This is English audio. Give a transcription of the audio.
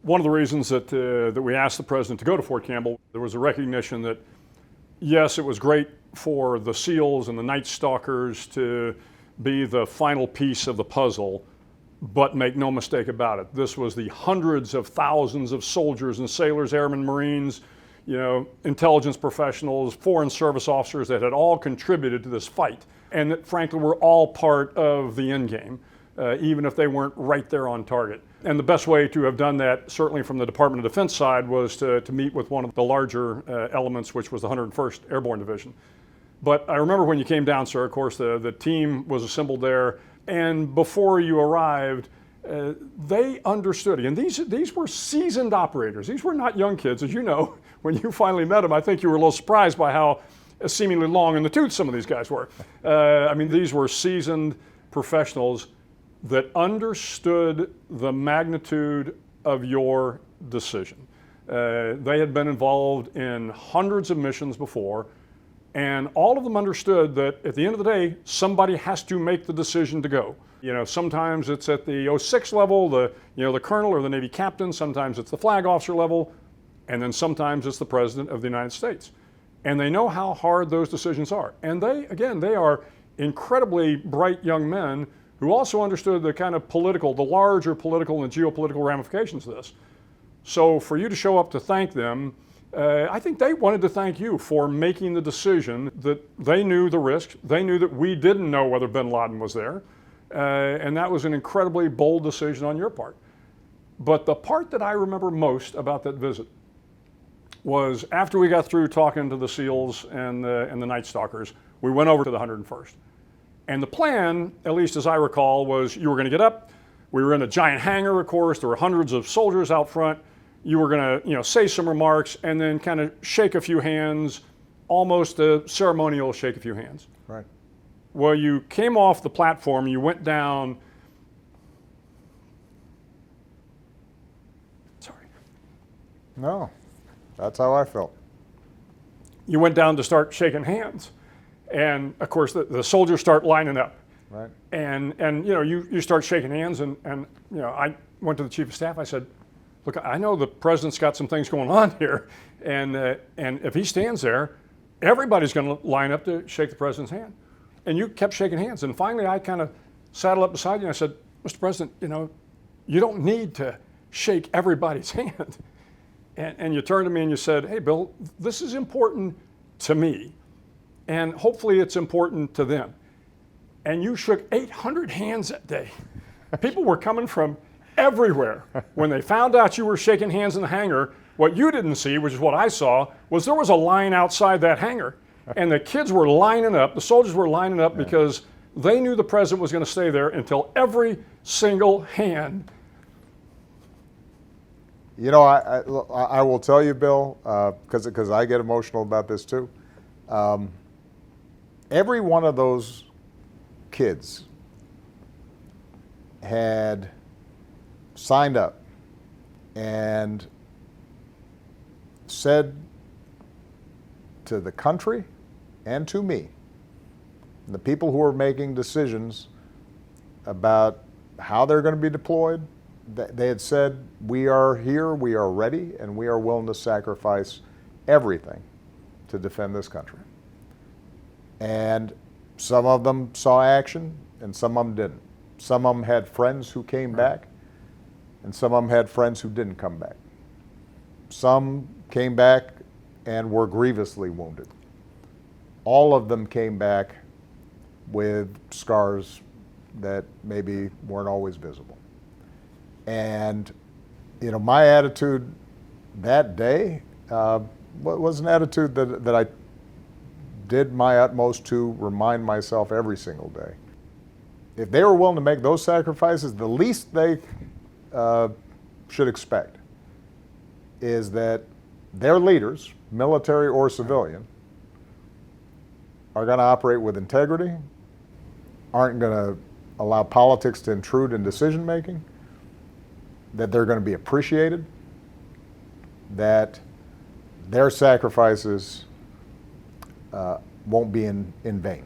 One of the reasons that we asked the president to go to Fort Campbell, there was a recognition that, yes, it was great for the SEALs and the Night Stalkers to be the final piece of the puzzle, but make no mistake about it, this was the hundreds of thousands of soldiers and sailors, airmen, Marines, intelligence professionals, foreign service officers that had all contributed to this fight, and that frankly were all part of the end game, even if they weren't right there on target. And the best way to have done that, certainly from the Department of Defense side, was to meet with one of the larger elements, which was the 101st Airborne Division. But I remember when you came down, sir, of course, the team was assembled there, and before you arrived, they understood. And these were seasoned operators. These were not young kids, as you know. When you finally met them, I think you were a little surprised by how seemingly long in the tooth some of these guys were. These were seasoned professionals that understood the magnitude of your decision. They had been involved in hundreds of missions before, and all of them understood that at the end of the day, somebody has to make the decision to go. Sometimes it's at the 06 level, the colonel or the Navy captain, sometimes it's the flag officer level, and then sometimes it's the President of the United States. And they know how hard those decisions are. And they are incredibly bright young men who also understood the kind of the larger political and geopolitical ramifications of this. So for you to show up to thank them, I think they wanted to thank you for making the decision that they knew the risk. They knew that we didn't know whether bin Laden was there. And that was an incredibly bold decision on your part. But the part that I remember most about that visit was after we got through talking to the SEALs and the Night Stalkers, we went over to the 101st. And the plan, at least as I recall, was you were going to get up. We were in a giant hangar, of course. There were hundreds of soldiers out front. You were going to, say some remarks and then kind of shake a few hands, almost a ceremonial shake a few hands. Right. Well, you came off the platform, you went down. Sorry. No, that's how I felt. You went down to start shaking hands. And of course, the soldiers start lining up. Right. And you start shaking hands, and I went to the chief of staff. I said, look, I know the president's got some things going on here, and if he stands there, everybody's going to line up to shake the president's hand. And you kept shaking hands, and finally I kind of saddled up beside you and I said, Mr. President, you don't need to shake everybody's hand. And you turned to me and you said, hey, Bill, this is important to me, and hopefully it's important to them. And you shook 800 hands that day. People were coming from everywhere. When they found out you were shaking hands in the hangar, what you didn't see, which is what I saw, was there was a line outside that hangar. And the kids were lining up, the soldiers were lining up because they knew the president was going to stay there until every single hand. I will tell you, Bill, because I get emotional about this too. Every one of those kids had signed up and said to the country and to me, the people who are making decisions about how they're going to be deployed, they had said, we are here, we are ready, and we are willing to sacrifice everything to defend this country. And some of them saw action, and some of them didn't. Some of them had friends who came back, and some of them had friends who didn't come back. Some came back and were grievously wounded. All of them came back with scars that maybe weren't always visible. And, my attitude that day was an attitude that I did my utmost to remind myself every single day. If they were willing to make those sacrifices, the least they should expect is that their leaders, military or civilian, are going to operate with integrity, aren't going to allow politics to intrude in decision making, that they're going to be appreciated, that their sacrifices won't be in vain.